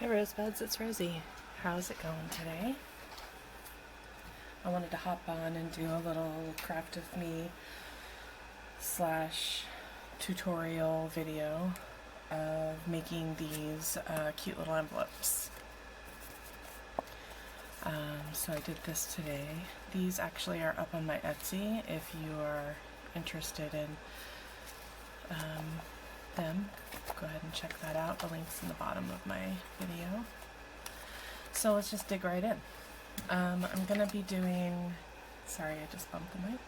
Hi Rosebuds, it's Rosie. How's it going today? I wanted to hop on and do a little craft of me / tutorial video of making these cute little envelopes. So I did this today. These actually are up on my Etsy if you are interested in them. Go ahead and check that out. The link's in the bottom of my video. So let's just dig right in. I'm going to be doing, sorry I just bumped the mic.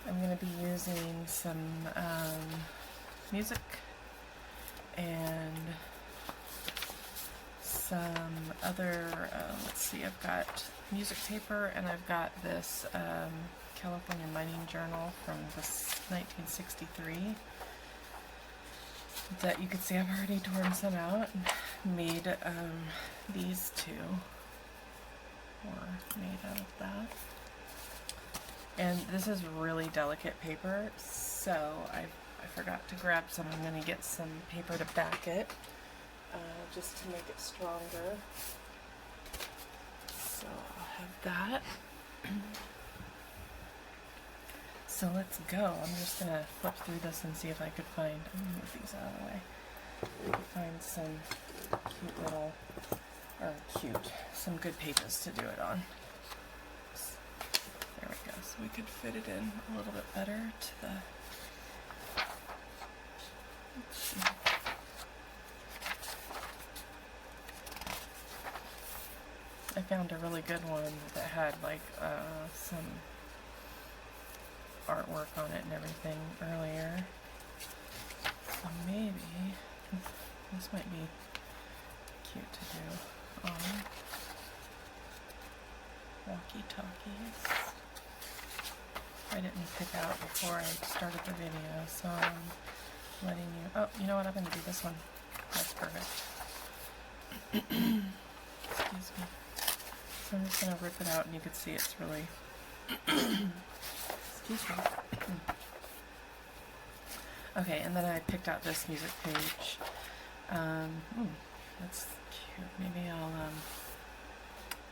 I'm going to be using some music and some other, let's see, I've got music paper and I've got this California Mining Journal from this 1963 that you can see I've already torn some out and made these two were made out of that. And this is really delicate paper, so I forgot to grab some. I'm going to get some paper to back it just to make it stronger. So I'll have that. So let's go. I'm just going to flip through this and see if I could find, I'm going to move these out of the way, I could find some cute little, some good pages to do it on. There we go. So we could fit it in a little bit better to the, let's see. I found a really good one that had like some artwork on it and everything earlier. So maybe this might be cute to do on walkie-talkies. I didn't pick out before I started the video, so I'm letting you, oh, you know what, I'm going to do this one. That's perfect. Excuse me. So I'm just going to rip it out and you can see it's really, excuse me. Okay, and then I picked out this music page. That's cute. Maybe I'll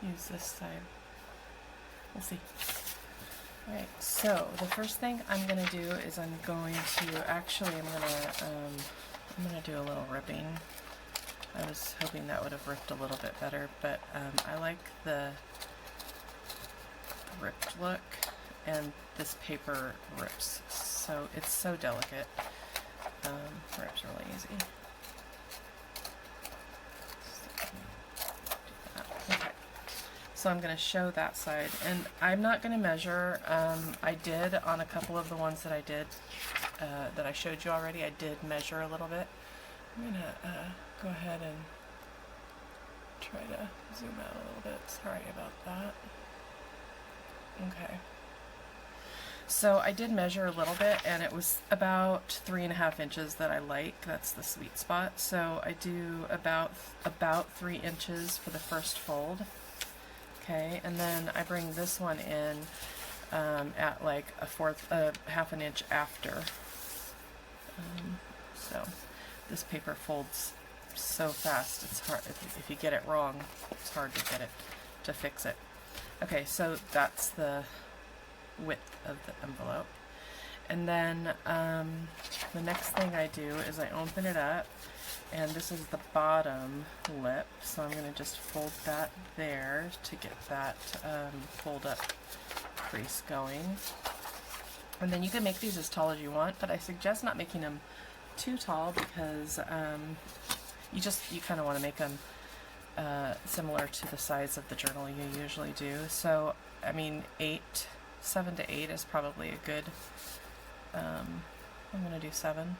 use this side. We'll see. Alright, so the first thing I'm going to do is I'm going to do a little ripping. I was hoping that would have ripped a little bit better, but I like the ripped look, and this paper rips. So it's so delicate. Rips really easy. Okay. So I'm going to show that side, and I'm not going to measure. I did on a couple of the ones that I did, that I showed you already, I did measure a little bit. I'm going to go ahead and try to zoom out a little bit. Sorry about that. Okay. So I did measure a little bit, and it was about 3.5 inches that I like. That's the sweet spot. So I do about 3 inches for the first fold. Okay, and then I bring this one in at like half an inch after. So this paper folds so fast, it's hard, if you get it wrong, it's hard to get it, to fix it. Okay, so that's the width of the envelope. And then the next thing I do is I open it up, and this is the bottom lip, so I'm going to just fold that there to get that fold up crease going. And then you can make these as tall as you want, but I suggest not making them too tall because you kind of want to make them similar to the size of the journal you usually do. So I mean 7 to 8 is probably a good, I'm going to do 7.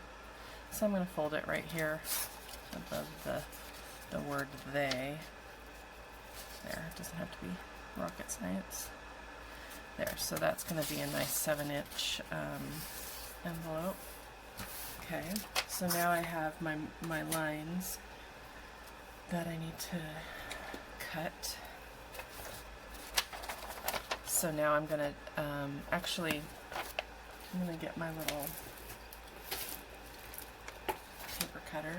So I'm going to fold it right here above the word they. There, it doesn't have to be rocket science. There, so that's going to be a nice 7-inch envelope. Okay, so now I have my lines that I need to cut. So now I'm going to, actually, I'm going to get my little paper cutter.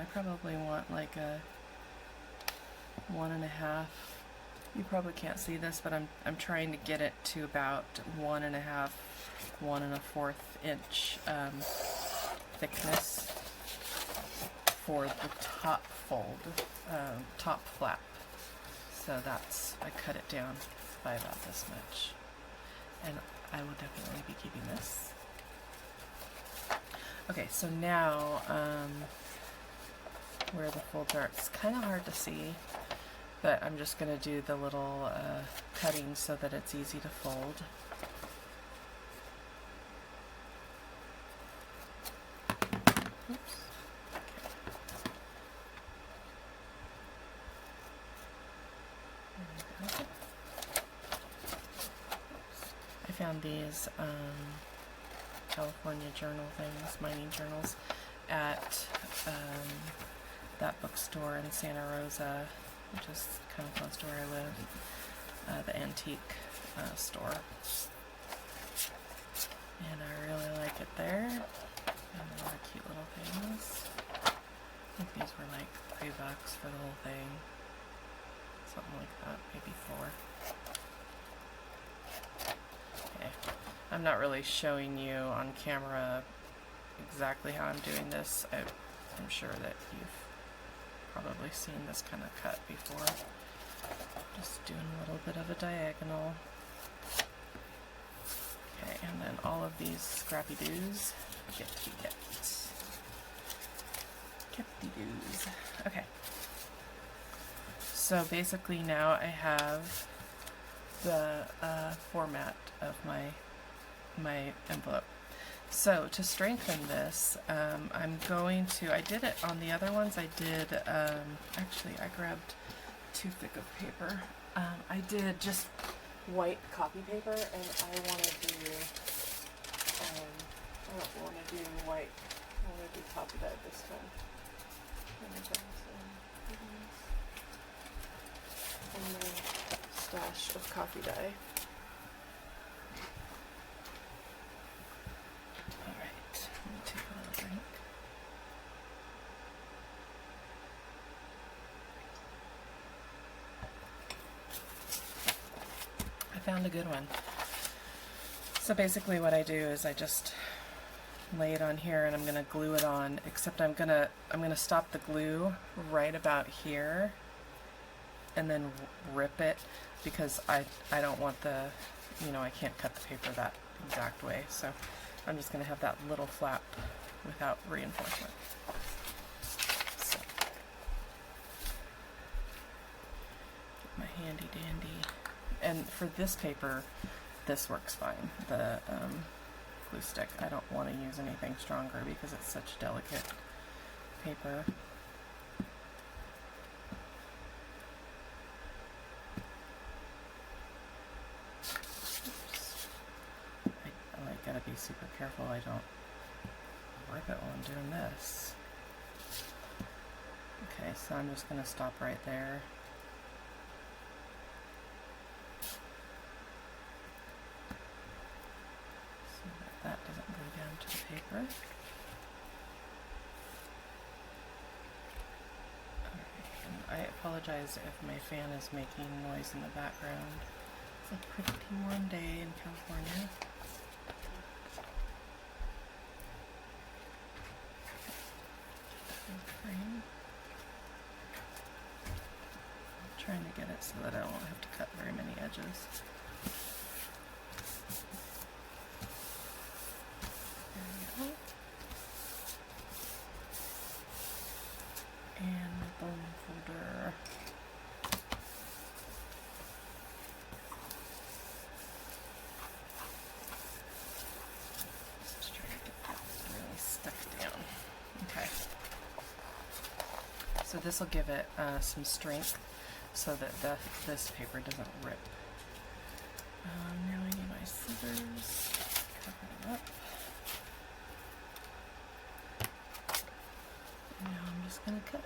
I probably want like a 1.5. You probably can't see this, but I'm trying to get it to about 1.5, 1 1/4 inch thickness for the top fold, top flap. So that's, I cut it down by about this much, and I will definitely be keeping this. Okay, so now where the folds are, it's kind of hard to see, but I'm just going to do the little cutting so that it's easy to fold. Oops. Okay. I found these California journal things, mining journals, at that bookstore in Santa Rosa, which is kind of close to where I live, the antique store. And I really like it there. And a lot of cute little things. I think these were like $3 for the whole thing. Something like that, maybe 4. Okay. I'm not really showing you on camera exactly how I'm doing this. I'm sure that you've probably seen this kind of cut before. Just doing a little bit of a diagonal. Okay, and then all of these scrappy doos get to be kept. Kept doos. Okay. So basically now I have the format of my envelope. So to strengthen this, I'm going to, I did it on the other ones, I did, actually I grabbed too thick of paper. I did just white copy paper, and I want to do, I don't want to do white, I want to do copy dye this time. Let me grab some, and then stash of copy dye. Found a good one. So basically what I do is I just lay it on here and I'm gonna glue it on, except I'm gonna stop the glue right about here and then rip it, because I don't want the, you know, I can't cut the paper that exact way, so I'm just gonna have that little flap without reinforcement. So, get my handy dandy. And for this paper, this works fine. The glue stick. I don't want to use anything stronger because it's such delicate paper. Oops. I like gotta be super careful I don't rip it while I'm doing this. Okay, so I'm just gonna stop right there. That doesn't go down to the paper. Alright, and I apologize if my fan is making noise in the background. It's a pretty warm day in California. Frame. I'm trying to get it so that I won't have to cut very many edges. And the bone folder. Just trying to get that really stuck down. Okay. So this will give it some strength so that this paper doesn't rip. Now I need my scissors. Cover it up. Now I'm just going to cut.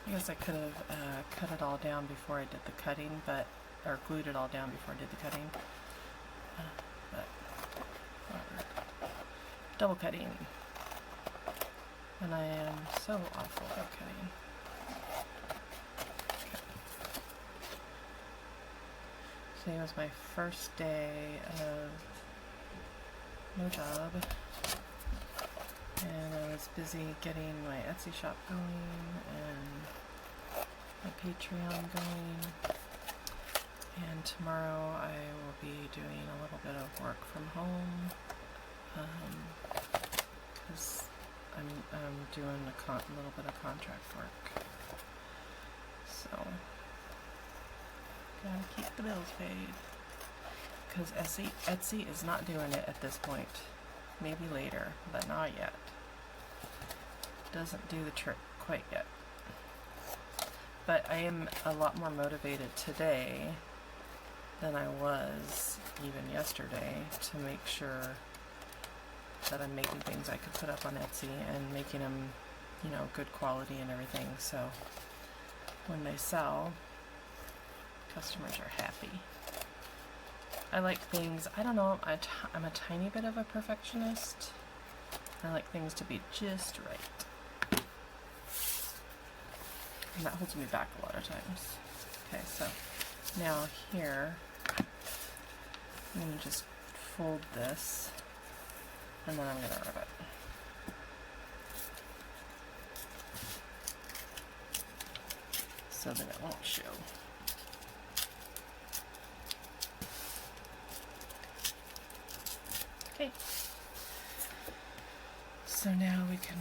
I guess I could have cut it all down before I did the cutting, but or glued it all down before I did the cutting. But whatever. Double cutting. And I am so awful at cutting. Okay. Today was my first day of no job. And I was busy getting my Etsy shop going and my Patreon going. And tomorrow I will be doing a little bit of work from home. Because I'm doing a little bit of contract work. So, gotta keep the bills paid. Because Etsy is not doing it at this point. Maybe later, but not yet. Doesn't do the trick quite yet. But I am a lot more motivated today than I was even yesterday to make sure that I'm making things I could put up on Etsy and making them, you know, good quality and everything. So when they sell, customers are happy. I like things, I don't know, I'm a tiny bit of a perfectionist. I like things to be just right. And that holds me back a lot of times. Okay, so now here, I'm going to just fold this, and then I'm going to rub it. So that it won't show. Okay. So now we can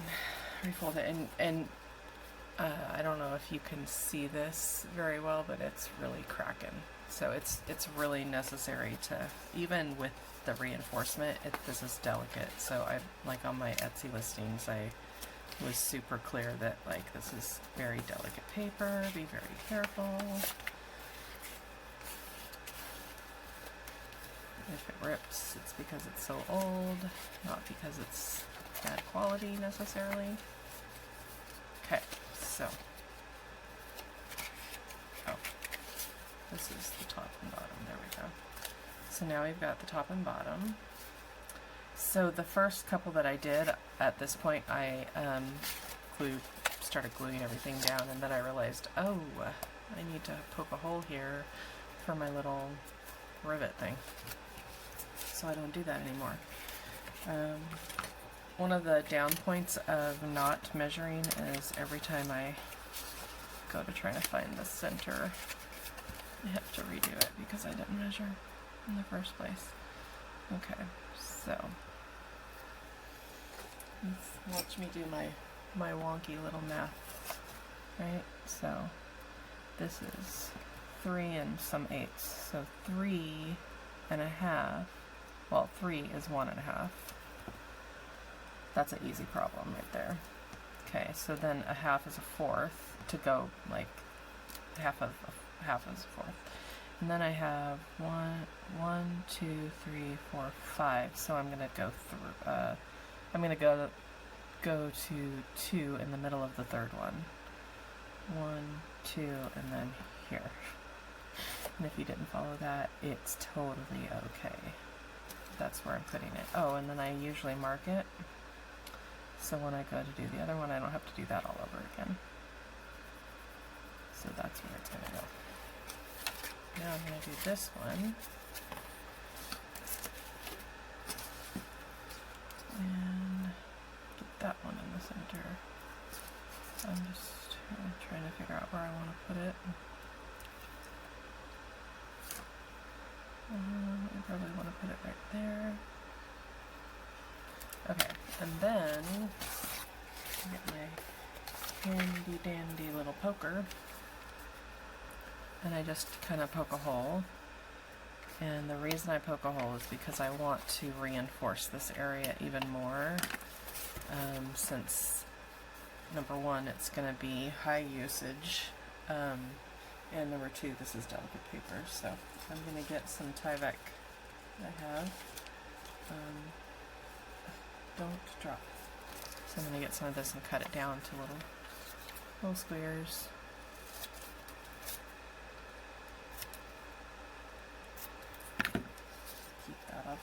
refold it, and I don't know if you can see this very well, but it's really cracking. So it's really necessary to, even with the reinforcement, this is delicate. So I, like on my Etsy listings, I was super clear that like this is very delicate paper, be very careful. If it rips, it's because it's so old, not because it's bad quality necessarily. Okay, so, this is the top and bottom, there we go. So now we've got the top and bottom. So the first couple that I did, at this point I started gluing everything down, and then I realized, oh, I need to poke a hole here for my little rivet thing. So I don't do that anymore. One of the down points of not measuring is every time I go to try to find the center, I have to redo it because I didn't measure in the first place. Okay, so watch me do my wonky little math, right? So this is 3 and some 8ths, so 3.5. Well, 3 is 1.5. That's an easy problem right there. Okay, so then a half is a 4th to go like half is a 4th. And then I have 1, 2, 3, 4, 5. So I'm gonna go through. I'm gonna go to 2 in the middle of the third one. 1, 2, and then here. And if you didn't follow that, it's totally okay. That's where I'm putting it. Oh, and then I usually mark it. So when I go to do the other one, I don't have to do that all over again. So that's where it's going to go. Now I'm going to do this one. And get that one in the center. I'm just trying to figure out where I want to put it. I probably want to put it right there. Okay, and then get my handy dandy little poker, and I just kind of poke a hole. And the reason I poke a hole is because I want to reinforce this area even more, since number 1, it's going to be high usage, and number 2, this is delicate paper. So I'm going to get some Tyvek I have. Don't drop. So I'm going to get some of this and cut it down to little squares.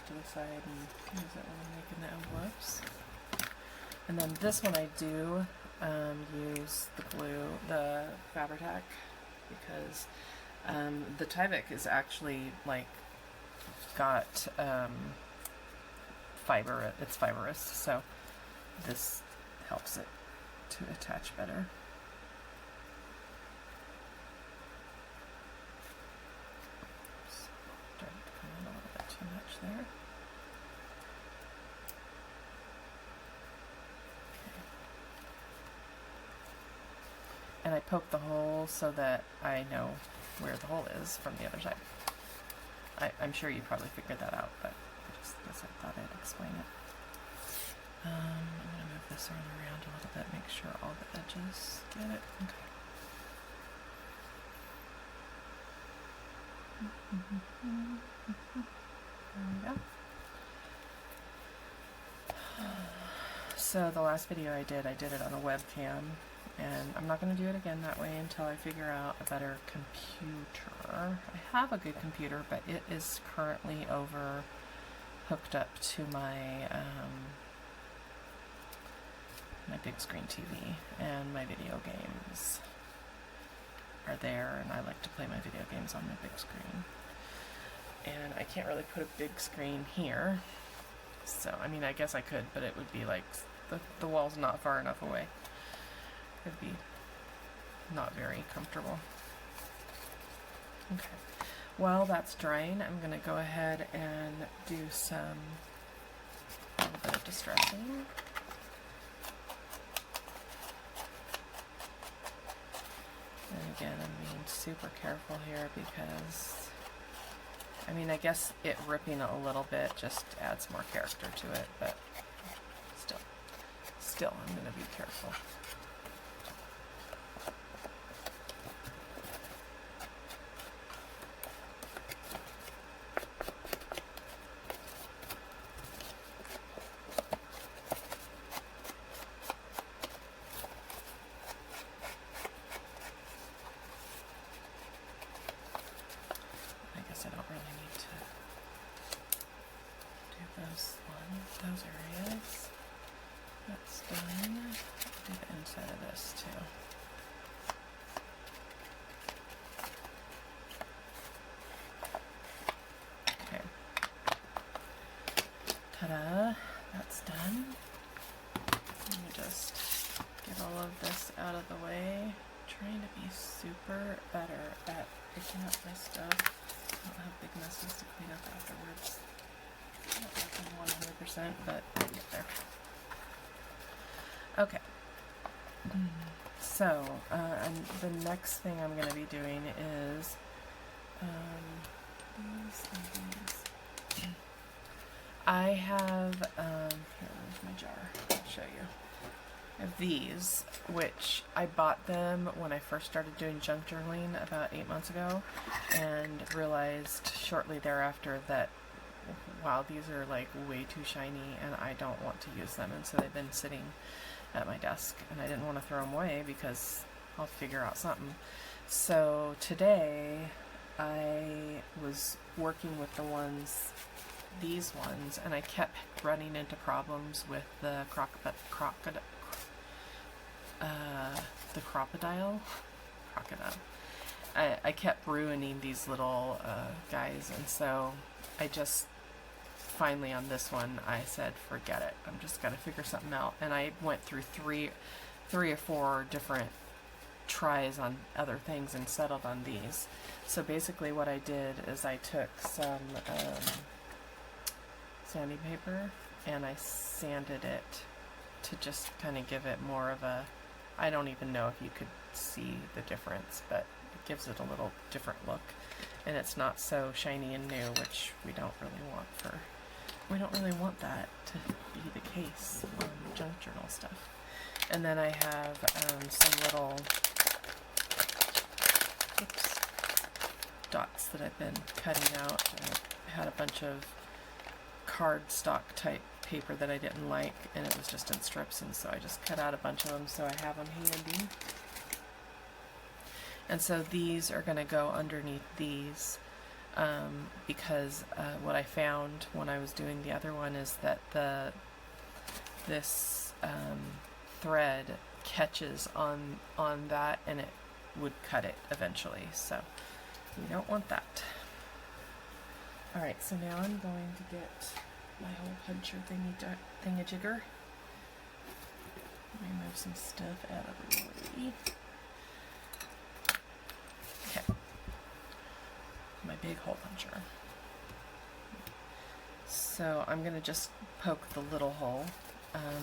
off to the side and use it when I'm making the envelopes. And then this one I do use the glue, the Fabri-Tac, because the Tyvek is actually like got fiber, it's fibrous, so this helps it to attach better. Started to come in a little bit too much there. And I poke the hole so that I know where the hole is from the other side. I'm sure you probably figured that out, but I thought I'd explain it. I'm going to move this around a little bit, make sure all the edges get it. Okay. There we go. So the last video I did it on a webcam, and I'm not going to do it again that way until I figure out a better computer. I have a good computer, but it is currently hooked up to my my big screen TV, and my video games are there, and I like to play my video games on my big screen. And I can't really put a big screen here, so I mean, I guess I could, but it would be like the wall's not far enough away. It'd be not very comfortable. Okay, while that's drying, I'm going to go ahead and do a little bit of distressing. And again, I'm being super careful here because, I mean, I guess it ripping a little bit just adds more character to it, but still I'm going to be careful. Those areas. That's done. Do the inside of this too. Okay. Ta-da! That's done. Let me just get all of this out of the way. I'm trying to be super better at picking up my stuff. I don't have big messes to clean up afterwards. Not working 100%, but we'll get there. Okay. So, and the next thing I'm going to be doing is these and these. I have, here, where's my jar? I'll show you. I have these, which I bought them when I first started doing junk journaling about 8 months ago, and realized shortly thereafter that wow, these are like way too shiny and I don't want to use them, and so they've been sitting at my desk and I didn't want to throw them away because I'll figure out something. So today I was working with these ones, and I kept running into problems with the crocodile. I kept ruining these little guys, and so I just finally on this one I said forget it, I'm just gotta figure something out, and I went through three or four different tries on other things and settled on these. So basically what I did is I took some sanding paper and I sanded it to just kind of give it more of a, I don't even know if you could see the difference, but it gives it a little different look, and it's not so shiny and new, which we don't really want that to be the case on junk journal stuff. And then I have some little dots that I've been cutting out. I had a bunch of cardstock type paper that I didn't like, and it was just in strips, and so I just cut out a bunch of them so I have them handy. And so these are going to go underneath these. because what I found when I was doing the other one is that this thread catches on that, and it would cut it eventually, so you don't want that. Alright, so now I'm going to get my hole puncher thingy-jigger. Remove some stuff out of the way. Okay. My big hole puncher. So I'm going to just poke the little hole,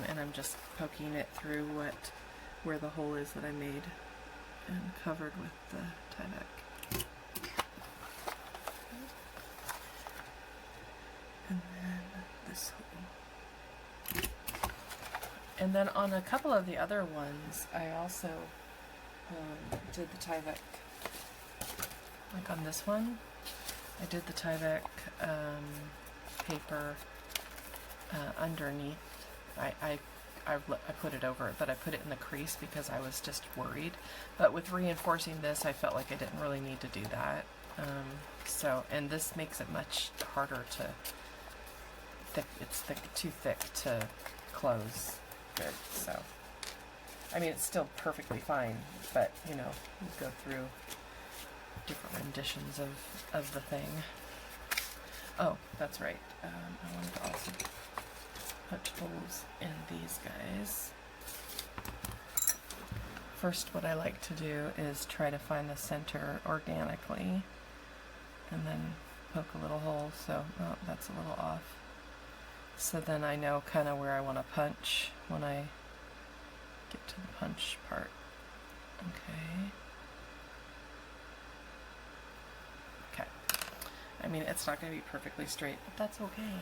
and I'm just poking it through where the hole is that I made and covered with the Tyvek. And then this hole. And then on a couple of the other ones, I also did the Tyvek. Like on this one, I did the Tyvek paper underneath. I put it over it, but I put it in the crease because I was just worried. But with reinforcing this, I felt like I didn't really need to do that. And this makes it much harder to, it's too thick to close good. So, I mean, it's still perfectly fine, but you know, you go through different renditions of the thing. Oh, that's right. I wanted to also punch holes in these guys. First, what I like to do is try to find the center organically, and then poke a little hole. So, oh, that's a little off. So then I know kind of where I want to punch when I get to the punch part. Okay. Okay. I mean, it's not going to be perfectly straight, but that's okay.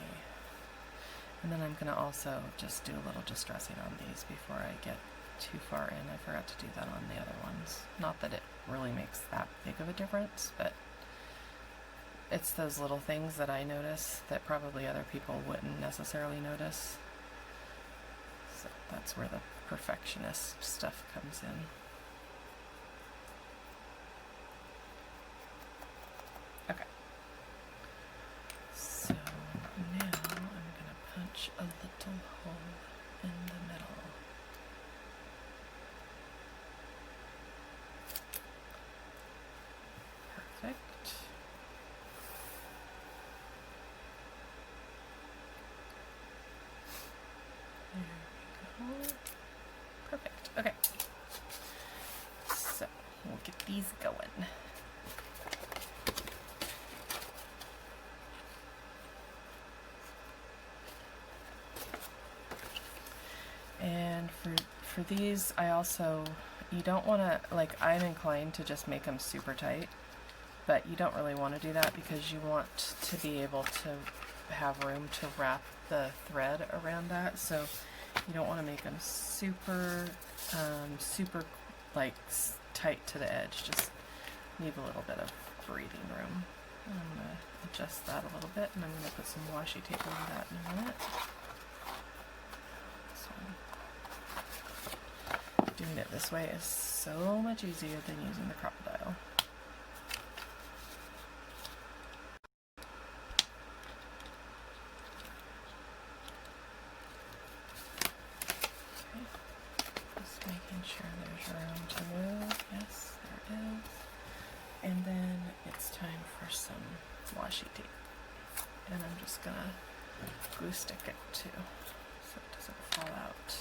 And then I'm going to also just do a little distressing on these before I get too far in. I forgot to do that on the other ones. Not that it really makes that big of a difference, but it's those little things that I notice that probably other people wouldn't necessarily notice. So that's where the perfectionist stuff comes in. Okay. So now I'm going to punch a little hole in the middle. Perfect. There we go. Perfect. Okay. So we'll get these going. And for these, I also, you don't want to, like, I'm inclined to just make them super tight, but you don't really want to do that because you want to be able to have room to wrap the thread around that. So you don't want to make them super, super like tight to the edge. Just leave a little bit of breathing room. I'm going to adjust that a little bit, and I'm going to put some washi tape over that in a minute. Doing it this way is so much easier than using the crocodile. Okay. Just making sure there's room to move. Yes, there is. And then it's time for some washi tape. And I'm just gonna glue stick it too, so it doesn't fall out.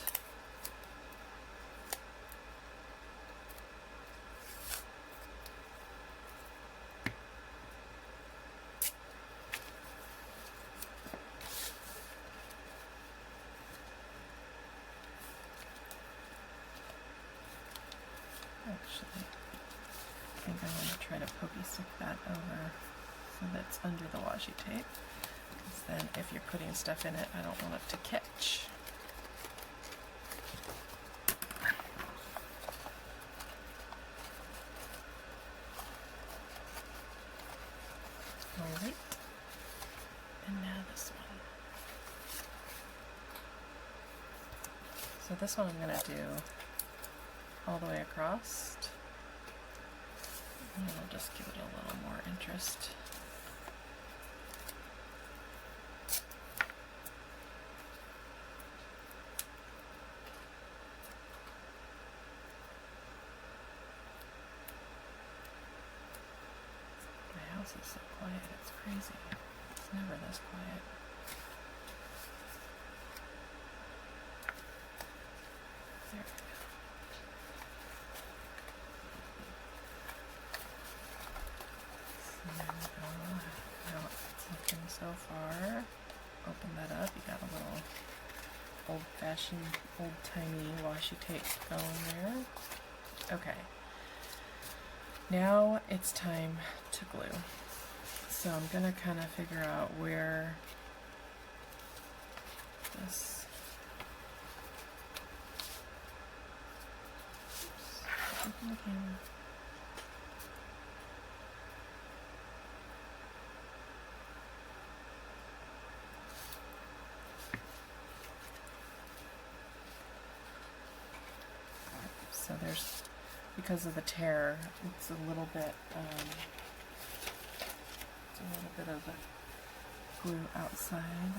Actually, I think I want to try to pokey stick that over so that's under the washi tape, because then if you're putting stuff in it, I don't want it to catch. Alright, and now this one. So this one I'm going to do all the way across, and I'll just give it a little more interest. quiet. It's crazy. It's never this quiet. There we go. So there we go. How it's looking so far. Open that up. You got a little old-fashioned, old-timey washi tape going there. Okay. Now it's time to glue. So I'm gonna kind of figure out where this. Oops, open the camera. So there's, because of the tear, it's a little bit of the glue outside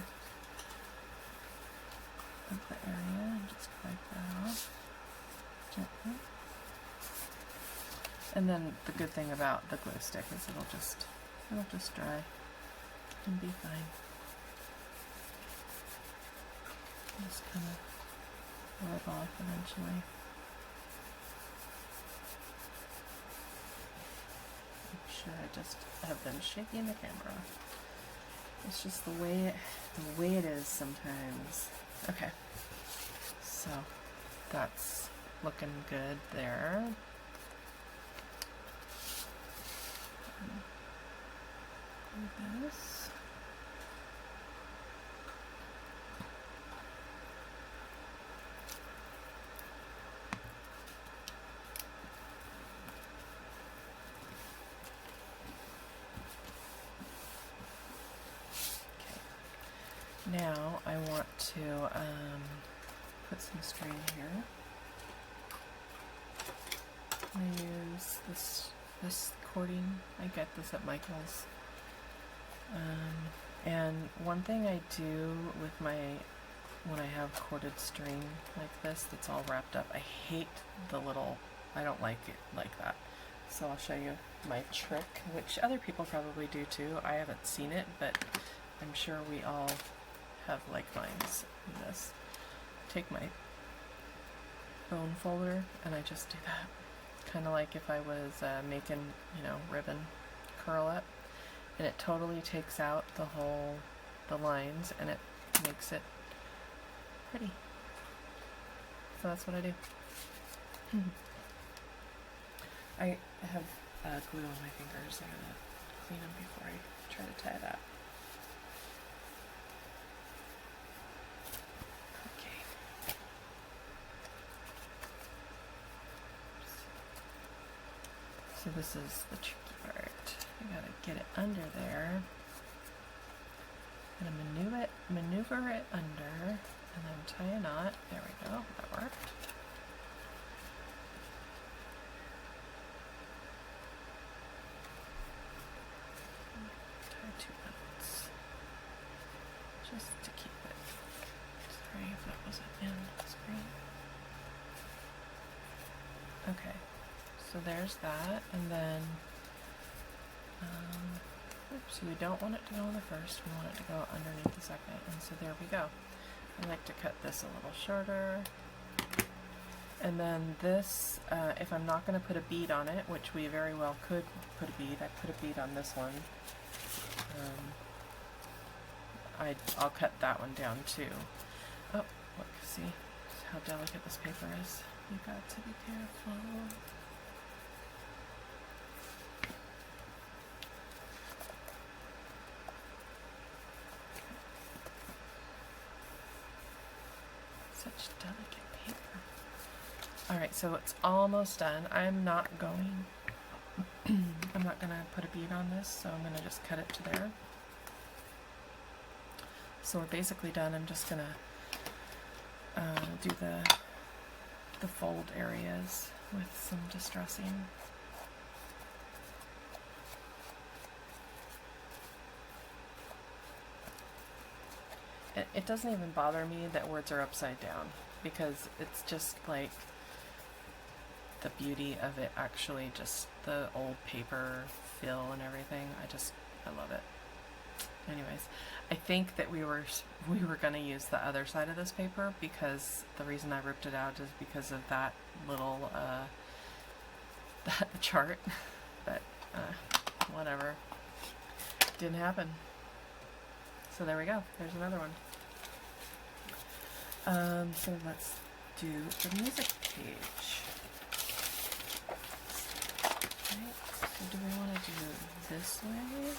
of the area. Just wipe that off gently. And then the good thing about the glue stick is it'll just dry and be fine. Just kind of rub off eventually. Sure, I just have been shaking the camera. It's just the way it is sometimes. Okay, so that's looking good there. Do this. Now I want to put some string here. I use this cording. I get this at Michael's. And one thing I do with when I have corded string like this that's all wrapped up, I hate the little, I don't like it like that. So I'll show you my trick, which other people probably do too. I haven't seen it, but I'm sure we all have like minds in this. Take my bone folder and I just do that. Kind of like if I was making, ribbon curl it. And it totally takes out the lines and it makes it pretty. So that's what I do. I have glue on my fingers. I'm gonna clean them before I try to tie that. So this is the tricky part. You gotta get it under there. Gonna maneuver it under, and then tie a knot. There we go, that worked. Tie 2 knots, just to keep it. Sorry if that wasn't in the screen. Okay. So there's that, and then, oops, we don't want it to go on the first, we want it to go underneath the second, and so there we go. I like to cut this a little shorter, and then this, if I'm not going to put a bead on it, which we very well could put a bead, I put a bead on this one, I'll cut that one down too. Oh, look, see how delicate this paper is. You've got to be careful. Such delicate paper. Alright, so it's almost done. I'm not going to put a bead on this, so I'm going to just cut it to there. So we're basically done. I'm just going to do the fold areas with some distressing. It doesn't even bother me that words are upside down, because it's just like the beauty of it, actually, just the old paper feel and everything. I love it. Anyways, I think that we were going to use the other side of this paper, because the reason I ripped it out is because of that little that chart, but whatever, didn't happen. So there we go. There's another one. So let's do the music page. Right. So do we want to do this way?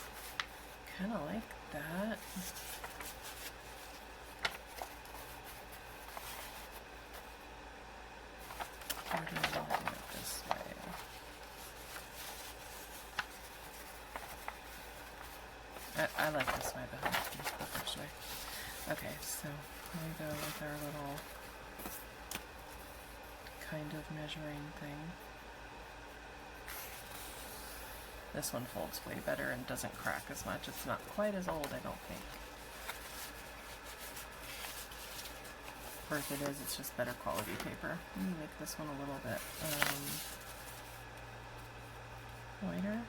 Kind of like that. Or do we want to do it this way? I like this way better, the first way. Okay, so here we go with our little kind of measuring thing. This one folds way better and doesn't crack as much. It's not quite as old, I don't think. Or if it is, it's just better quality paper. I'm gonna make this one a little bit whiter.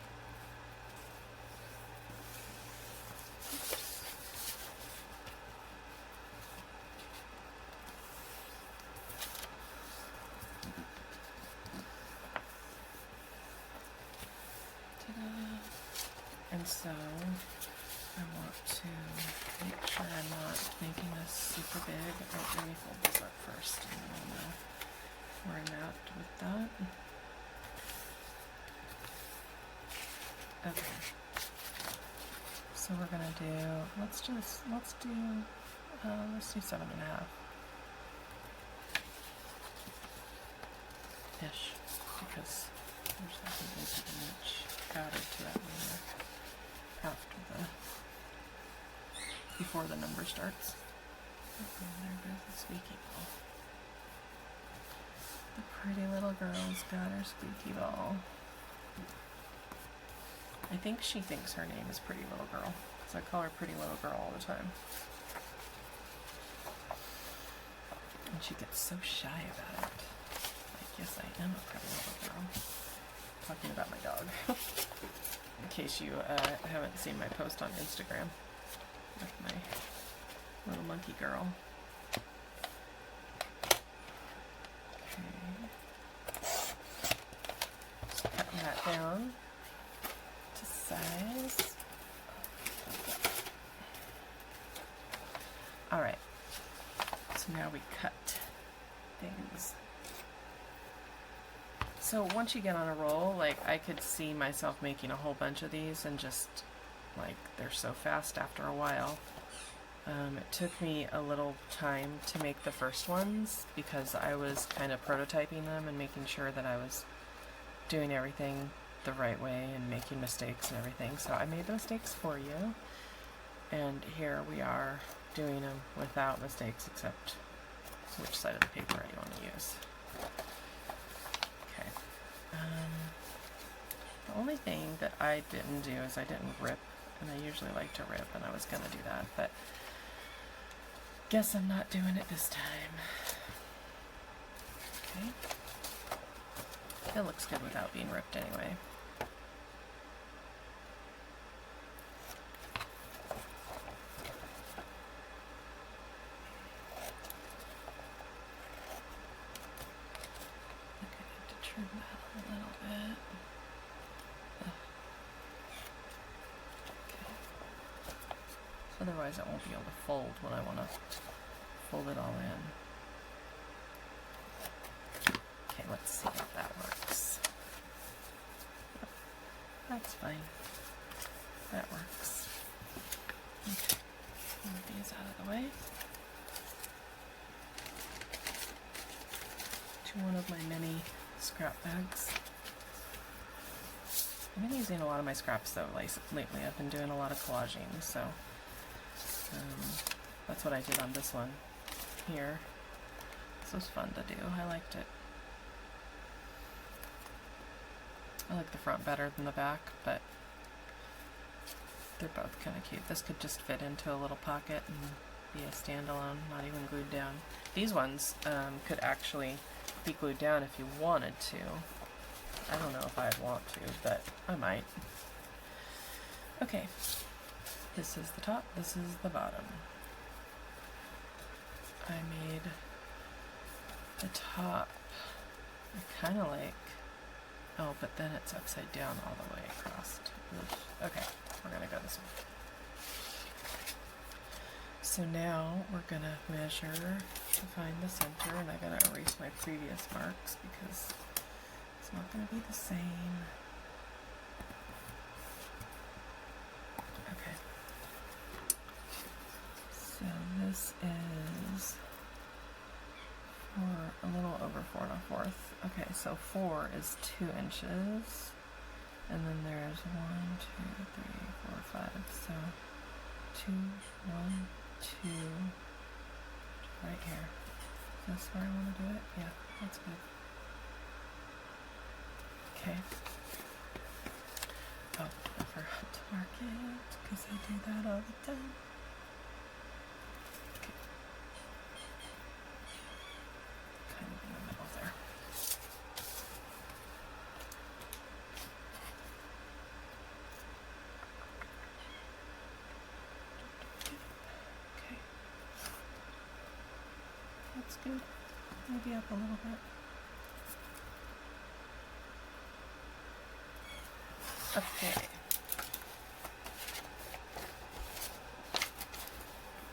And so I want to make sure I'm not making this super big. Right, let me fold this up first and then I'll know where I'm at with that. Okay. So we're gonna do, let's do 7.5 ish, because there's nothing much added to that later. Before the number starts. Oh, there goes the squeaky ball. The pretty little girl's got her squeaky ball. I think she thinks her name is Pretty Little Girl, because I call her Pretty Little Girl all the time. And she gets so shy about it. Like, yes, I am a pretty little girl. Talking about my dog. In case you haven't seen my post on Instagram with my little monkey girl. Okay. Just cutting that down to size. Alright. So now we cut things. So once you get on a roll, like, I could see myself making a whole bunch of these and just, like, they're so fast after a while. It took me a little time to make the first ones because I was kind of prototyping them and making sure that I was doing everything the right way and making mistakes and everything. So I made the mistakes for you, and here we are doing them without mistakes, except which side of the paper you want to use. The only thing that I didn't do is I didn't rip, and I usually like to rip, and I was going to do that, but guess I'm not doing it this time. Okay. It looks good without being ripped anyway. I think I need to trim that a little bit. Otherwise it won't be able to fold when I want to fold it all in. Okay, let's see if that works. That's fine. That works. Okay, move these out of the way. To one of my many scrap bags. I've been using a lot of my scraps though lately. I've been doing a lot of collaging, so that's what I did on this one here. This was fun to do. I liked it. I like the front better than the back, but they're both kind of cute. This could just fit into a little pocket and be a standalone, not even glued down. These ones could actually be glued down if you wanted to. I don't know if I'd want to, but I might. Okay, this is the top, this is the bottom. I made the top, I kind of like, oh, but then it's upside down all the way across. Okay, we're gonna go this way. So now we're gonna measure to find the center, and I gotta erase my previous marks because it's not gonna be the same. Okay. So this is a little over 4 1/4. Okay, so 4 is 2 inches, and then there's 1, 2, 3, 4, 5. So 2, 1, 2, right here. Is this where I want to do it? Yeah, that's good. Okay. Oh, I forgot to mark it because I do that all the time. Okay. Kind of in the middle there. Okay. That's good. Maybe up a little bit. Okay.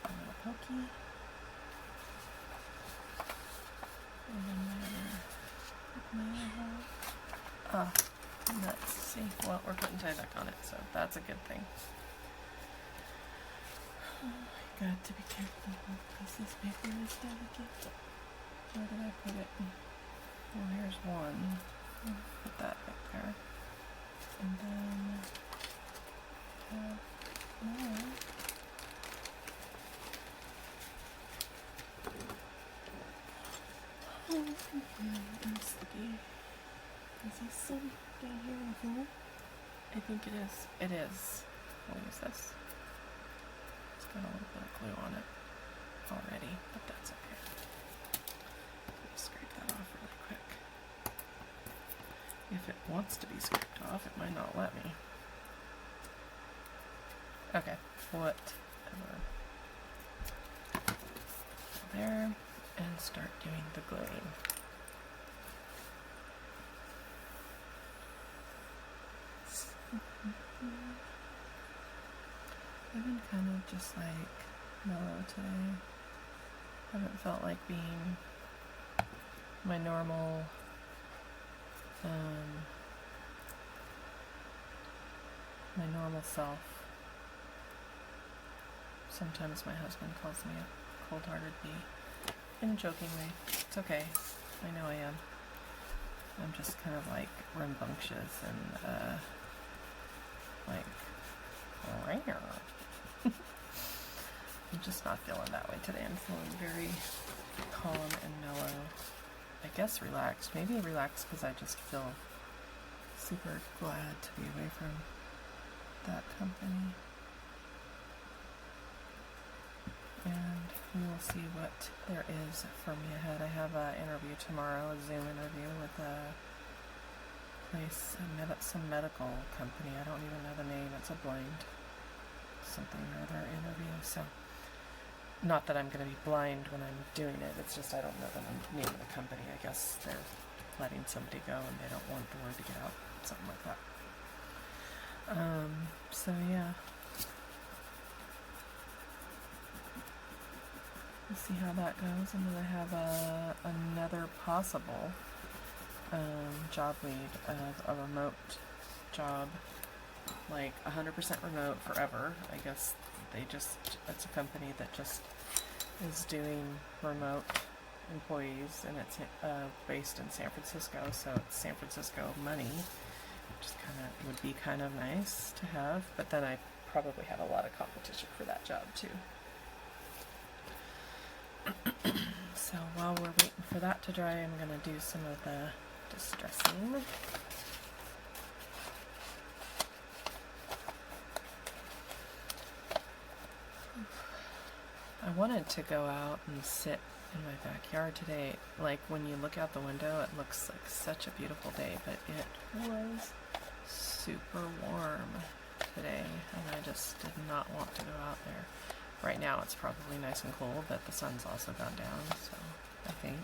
A little pokey. And then let's see. Well, we're putting tie back on it, so that's a good thing. Oh, I got to be careful because this paper is delicate. Where did I put it? Well, here's one. I'll put that right there. And then more. Oh, I'm sticky. Is this some down here in the corner? I think it is. It is. We'll use this. It's got a little bit of glue on it already, but that's okay. Let me scrape that off really quick. If it wants to be scraped off, it might not let me. Okay, whatever. There, and start doing the gluing. I've been kind of just like mellow today. Haven't felt like being my normal self. Sometimes my husband calls me a cold-hearted bee in a joking way. It's okay. I know I am. I'm just kind of like rambunctious and like rare. I'm just not feeling that way today. I'm feeling very calm and mellow. I guess relaxed. Maybe relaxed because I just feel super glad to be away from that company. And we will see what there is for me ahead. I have an interview tomorrow, a Zoom interview with a place, some medical company. I don't even know the name. It's a blind something or other interview. So, not that I'm going to be blind when I'm doing it. It's just I don't know the name of the company. I guess they're letting somebody go and they don't want the word to get out. Something like that. So yeah. We'll see how that goes. And then I have another possible job lead of a remote job, like 100% remote forever. I guess it's a company that just is doing remote employees, and it's based in San Francisco, so it's San Francisco money, which would be kind of nice to have, but then I probably have a lot of competition for that job too. So while we're waiting for that to dry, I'm going to do some of the distressing. I wanted to go out and sit in my backyard today. Like when you look out the window, it looks like such a beautiful day, but it was super warm today, and I just did not want to go out there. Right now it's probably nice and cool, but the sun's also gone down, so I think.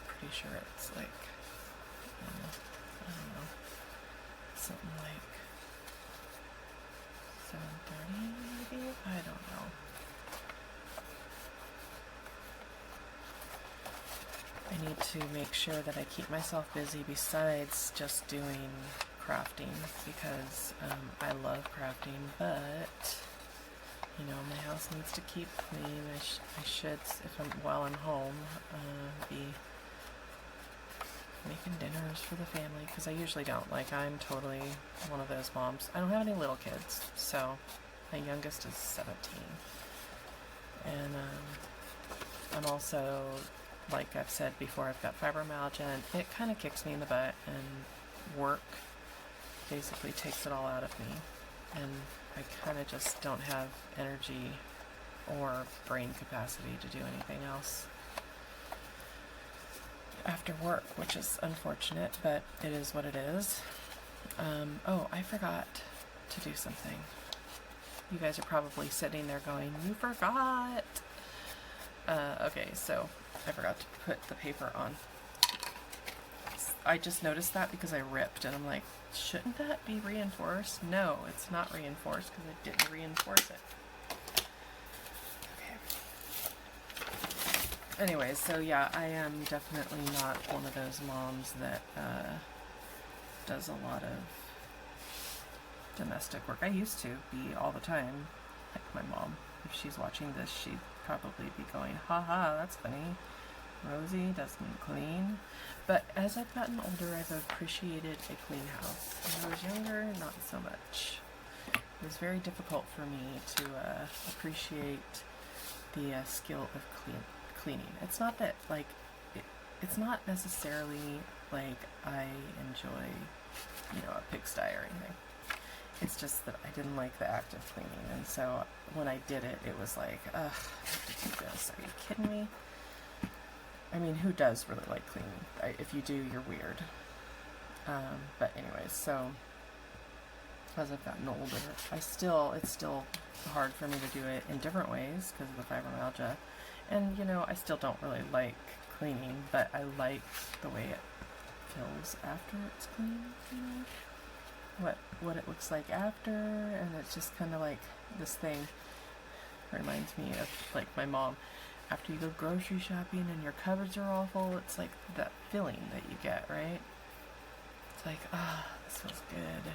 Pretty sure it's like, I don't know, something like 7:30 maybe? I don't know. I need to make sure that I keep myself busy besides just doing crafting, because I love crafting, but you know, my house needs to keep clean. I should, while I'm home, be making dinners for the family, because I usually don't. Like, I'm totally one of those moms. I don't have any little kids, so my youngest is 17. And I'm also, like I've said before, I've got fibromyalgia, and it kind of kicks me in the butt, and work basically takes it all out of me. And I kind of just don't have energy or brain capacity to do anything else after work, which is unfortunate, but it is what it is. Oh, I forgot to do something. You guys are probably sitting there going, you forgot! Okay, so I forgot to put the paper on. I just noticed that because I ripped, and I'm like, shouldn't that be reinforced? No, it's not reinforced because I didn't reinforce it. Okay. Anyways, so yeah, I am definitely not one of those moms that does a lot of domestic work. I used to be all the time. Like my mom, if she's watching this, she'd probably be going, haha, that's funny. Rosie doesn't clean. But as I've gotten older, I've appreciated a clean house. When I was younger, not so much. It was very difficult for me to appreciate the skill of cleaning. It's not that, like, it's not necessarily like I enjoy, you know, a pigsty or anything. It's just that I didn't like the act of cleaning, and so when I did it, it was like, ugh, I have to do this. Are you kidding me? I mean, who does really like cleaning? If you do, you're weird. But anyways, so as I've gotten older, it's still hard for me to do it in different ways because of the fibromyalgia. And, you know, I still don't really like cleaning, but I like the way it feels after it's clean, you know? What it looks like after, and it's just kind of like this thing reminds me of, like, my mom. After you go grocery shopping and your cupboards are all full, it's like that feeling that you get, right? It's like, this feels good.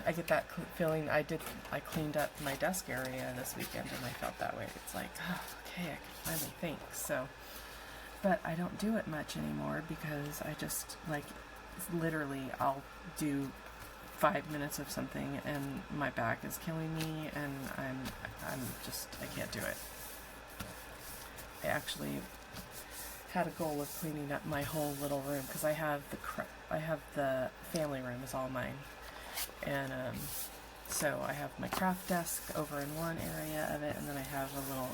I get that feeling. I cleaned up my desk area this weekend, and I felt that way. It's like, okay, I can finally think. So, but I don't do it much anymore because I just, like, literally, I'll do 5 minutes of something and my back is killing me, and I can't do it. I actually had a goal of cleaning up my whole little room because I have the family room is all mine, and so I have my craft desk over in one area of it, and then I have a little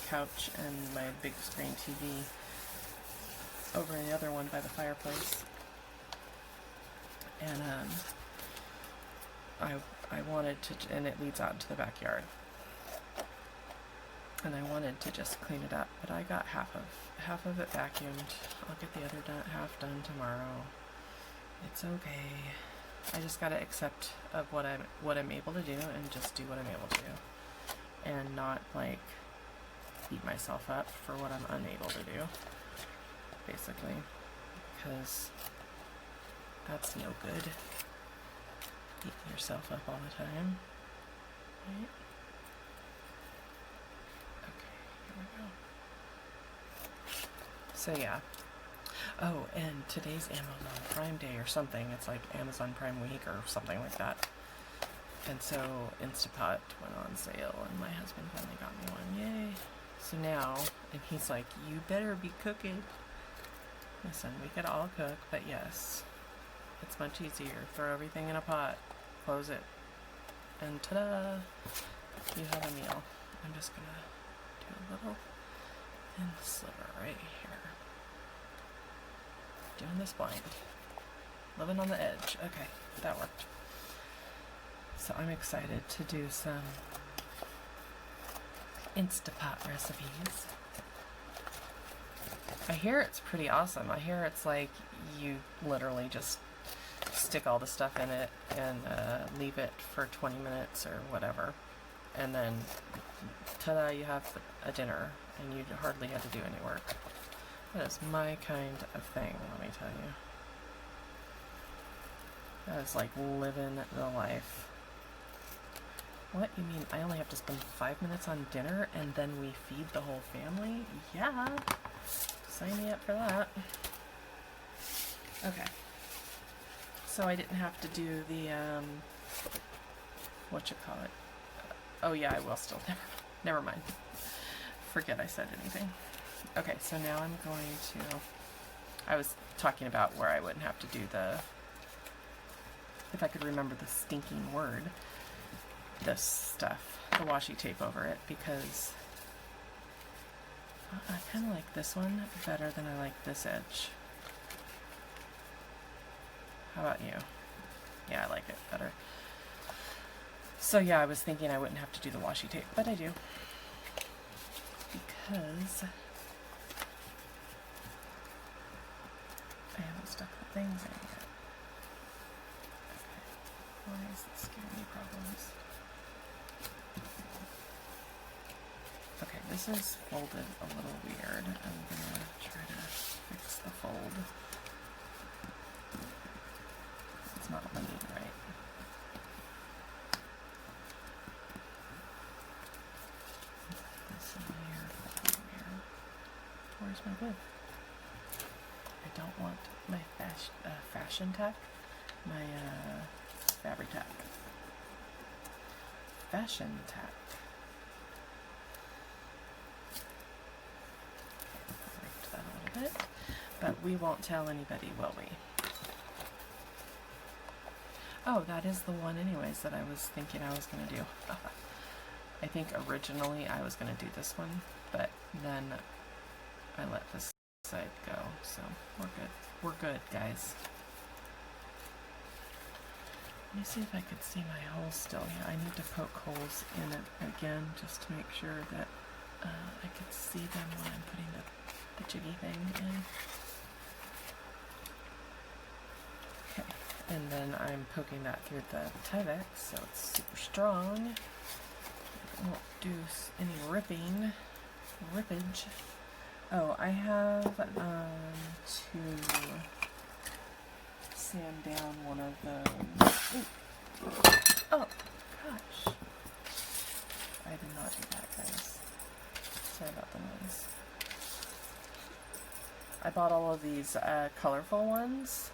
couch and my big screen TV over in the other one by the fireplace. And I wanted to, and it leads out into the backyard. And I wanted to just clean it up, but I got half of it vacuumed. I'll get the other half done tomorrow. It's okay. I just gotta accept of what I'm able to do and just do what I'm able to do, and not like beat myself up for what I'm unable to do. Basically, because that's no good. Beating yourself up all the time. Right? So yeah. Oh, and today's Amazon Prime Day or something. It's like Amazon Prime Week or something like that. And so Instapot went on sale, and my husband finally got me one. Yay. So now, and he's like, you better be cooking. Listen, we could all cook, but yes, it's much easier. Throw everything in a pot, close it, and ta-da! You have a meal. I'm just gonna do a little thin sliver right here. Doing this blind. Living on the edge. Okay, that worked. So I'm excited to do some Instapot recipes. I hear it's pretty awesome. I hear it's like you literally just stick all the stuff in it and leave it for 20 minutes or whatever. And then, ta-da, you have a dinner and you hardly had to do any work. That is my kind of thing, let me tell you. That is like living the life. What? You mean I only have to spend 5 minutes on dinner and then we feed the whole family? Yeah. Sign me up for that. Okay. So I didn't have to do the, whatchamacallit. Oh yeah, I will still. Never mind. Forget I said anything. Okay, so now I'm going to, I was talking about where I wouldn't have to do the, if I could remember the stinking word, this stuff, the washi tape over it, because I kind of like this one better than I like this edge. How about you? Yeah, I like it better. So yeah, I was thinking I wouldn't have to do the washi tape, but I do. Because I haven't stuck the things in yet. Okay. Why is this giving me problems? Okay, this is folded a little weird. I'm gonna try to fix the fold. It's not leaning right. This in here, folded weird. Where's my glue? I don't want my fashion tack, my fabric tack. Fashion tack. Correct that a little bit, but we won't tell anybody, will we? Oh, that is the one anyways that I was thinking I was going to do. I think originally I was going to do this one, but then I let this side go, so we're good. We're good, guys. Let me see if I could see my hole still. Yeah, I need to poke holes in it again just to make sure that I could see them when I'm putting the jiggy thing in. Okay, and then I'm poking that through the Tyvek so it's super strong. It won't do any rippage. Oh, I have to sand down one of those. Ooh. Oh, gosh. I did not do that, guys. Sorry about the noise. I bought all of these colorful ones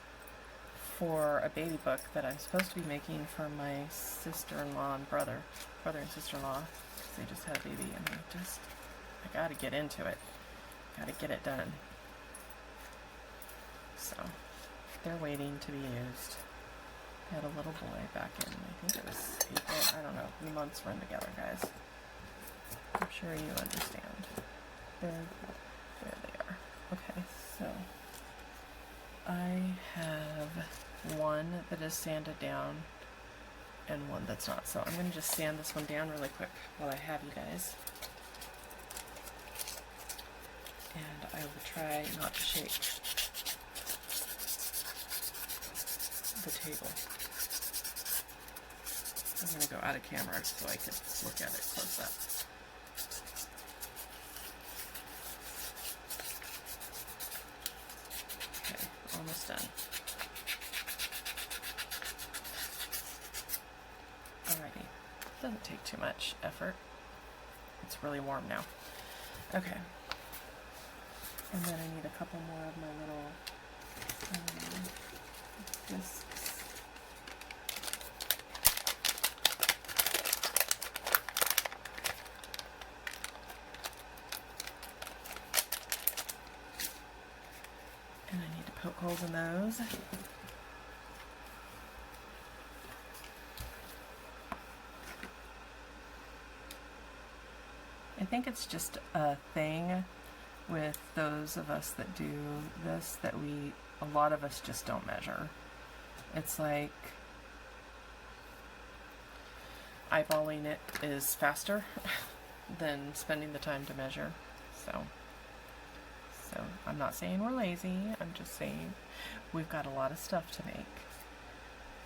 for a baby book that I'm supposed to be making for my sister-in-law and brother and sister-in-law, because they just had a baby, and I gotta get into it. Gotta get it done. So, they're waiting to be used. I had a little boy back in, I think it was April, I don't know, the months run together, guys. I'm sure you understand. There they are. Okay, so I have one that is sanded down and one that's not. So I'm going to just sand this one down really quick while I have you guys. And I will try not to shake the table. I'm going to go out of camera so I can look at it close up. Okay, almost done. Alrighty, doesn't take too much effort. It's really warm now. Okay. And then I need a couple more of my little discs. And I need to poke holes in those. I think it's just a thing with those of us that do this that a lot of us just don't measure. It's like, eyeballing it is faster than spending the time to measure. So I'm not saying we're lazy, I'm just saying we've got a lot of stuff to make.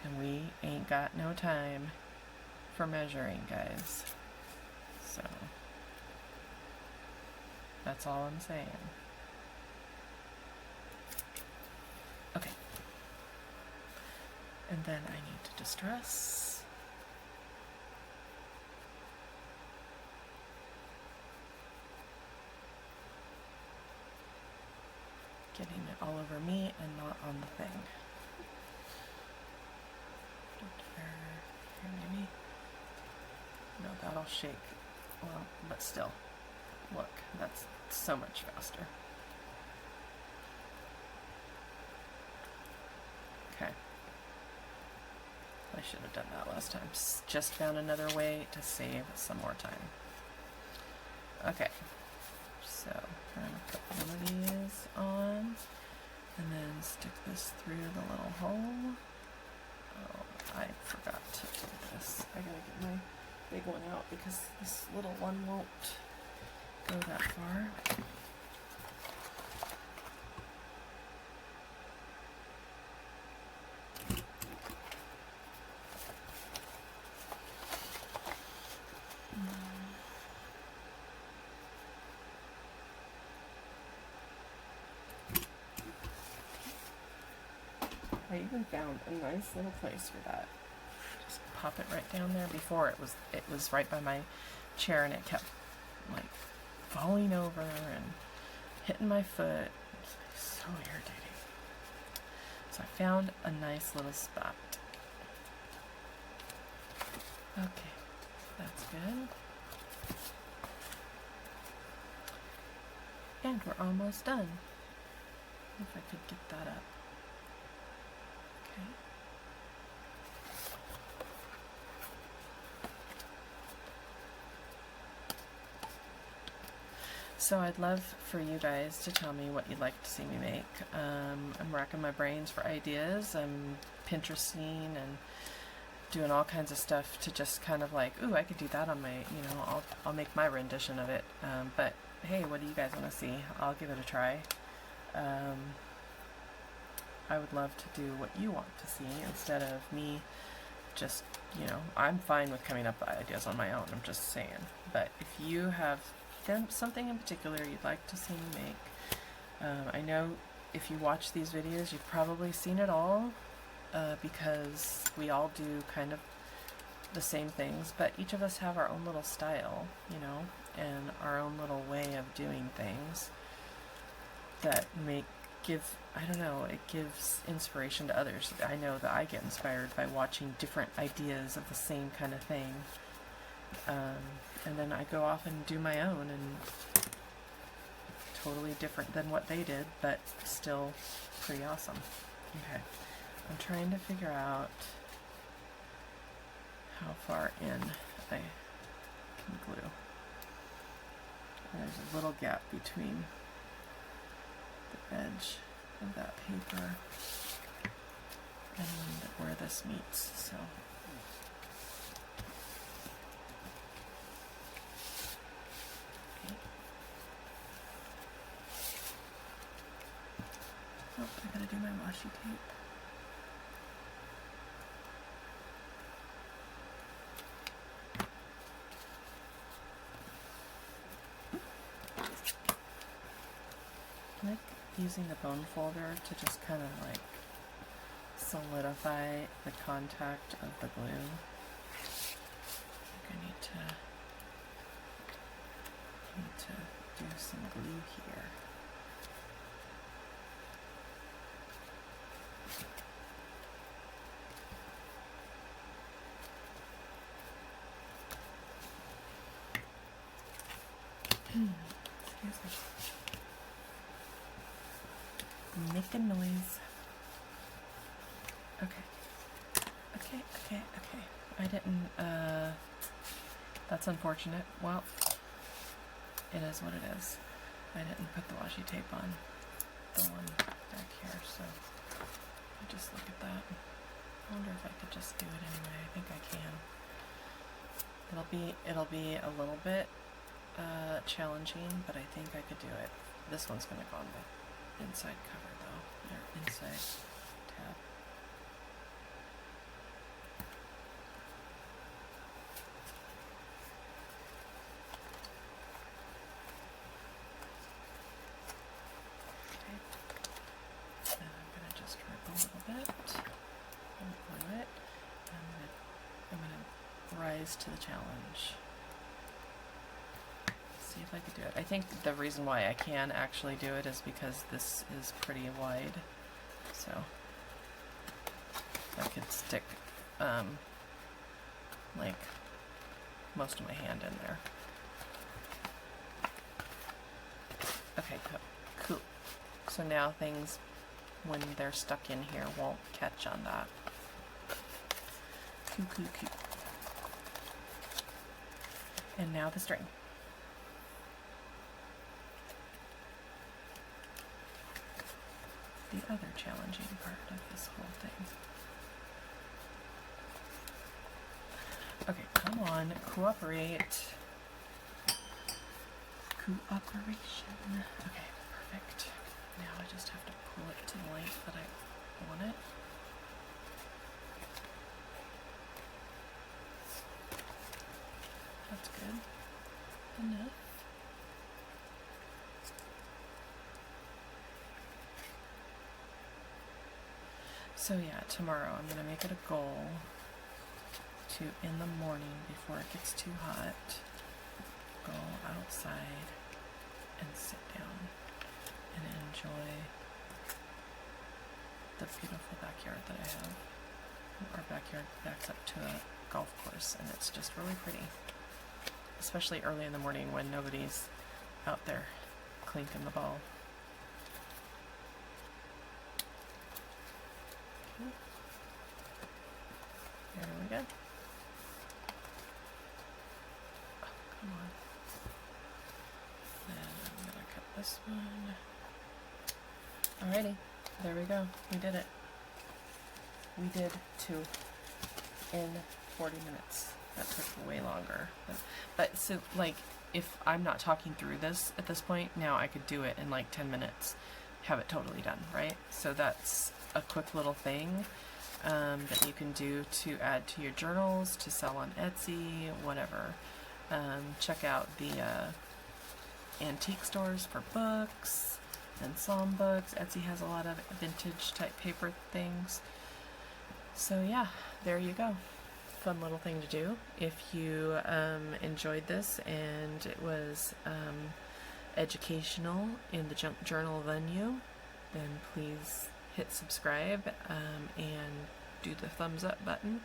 And we ain't got no time for measuring, guys. So that's all I'm saying. Okay. And then I need to distress. Getting it all over me and not on the thing. Here, maybe. No, that'll shake. Well, but still. Look, that's so much faster. Okay. I should have done that last time. Just found another way to save some more time. Okay. So, I'm going to put one of these on, and then stick this through the little hole. Oh, I forgot to do this. I gotta get my big one out because this little one won't go that far. I even found a nice little place for that. Just pop it right down there. Before it was right by my chair and it kept like falling over and hitting my foot. It's so irritating. So I found a nice little spot. Okay, that's good. And we're almost done. If I could get that up. Okay. So I'd love for you guys to tell me what you'd like to see me make. I'm racking my brains for ideas. I'm Pinteresting and doing all kinds of stuff to just kind of like, ooh, I could do that on my, you know, I'll make my rendition of it. But hey, what do you guys want to see? I'll give it a try. I would love to do what you want to see instead of me just, you know, I'm fine with coming up with ideas on my own, I'm just saying. But if you have something in particular you'd like to see me make, I know if you watch these videos you've probably seen it all, because we all do kind of the same things, but each of us have our own little style, you know, and our own little way of doing things that I don't know, it gives inspiration to others. I know that I get inspired by watching different ideas of the same kind of thing. And then I go off and do my own, and totally different than what they did, but still pretty awesome. Okay, I'm trying to figure out how far in I can glue. And there's a little gap between the edge of that paper and where this meets, so. Okay. Oh, I gotta do my washi tape. Using the bone folder to just kind of like solidify the contact of the glue. I think I need to do some glue here. Excuse me. Make a noise. Okay. I didn't, that's unfortunate. Well, it is what it is. I didn't put the washi tape on the one back here, so I just look at that. I wonder if I could just do it anyway. I think I can. It'll be a little bit challenging, but I think I could do it. This one's gonna go on the inside cover though, or inside tab. Okay. And I'm gonna just rip a little bit and glue it. I'm gonna rise to the challenge. See if I could do it. I think the reason why I can actually do it is because this is pretty wide, so I could stick like most of my hand in there. Okay, cool. So now things, when they're stuck in here, won't catch on that. Cool. And now the string. The other challenging part of this whole thing. Okay, come on, cooperate. Cooperation. Okay, perfect. Now I just have to pull it to the length that I want it. That's good enough. So yeah, tomorrow I'm going to make it a goal to, in the morning before it gets too hot, go outside and sit down and enjoy the beautiful backyard that I have. Our backyard backs up to a golf course and it's just really pretty. Especially early in the morning when nobody's out there clinking the ball. Okay. There we go. Oh, come on. Then I'm gonna cut this one. Alrighty, there we go. We did it. We did 2 in 40 minutes. That took way longer. But so, like, if I'm not talking through this at this point, now I could do it in like 10 minutes, have it totally done, right? So that's a quick little thing that you can do to add to your journals, to sell on Etsy, whatever. Check out the antique stores for books and psalm books. Etsy has a lot of vintage type paper things. So yeah, there you go. Fun little thing to do. If you enjoyed this and it was educational in the junk journal venue, then please hit subscribe and do the thumbs up button.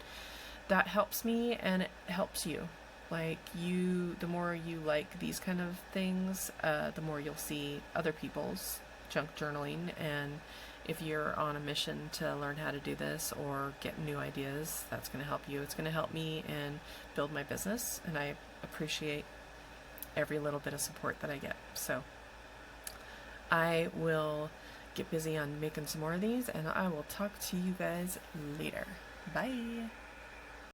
That helps me and it helps you. Like, the more you like these kind of things, the more you'll see other people's junk journaling. And if you're on a mission to learn how to do this or get new ideas, that's going to help you. It's going to help me and build my business, and I appreciate every little bit of support that I get. So I will get busy on making some more of these, and I will talk to you guys later. Bye!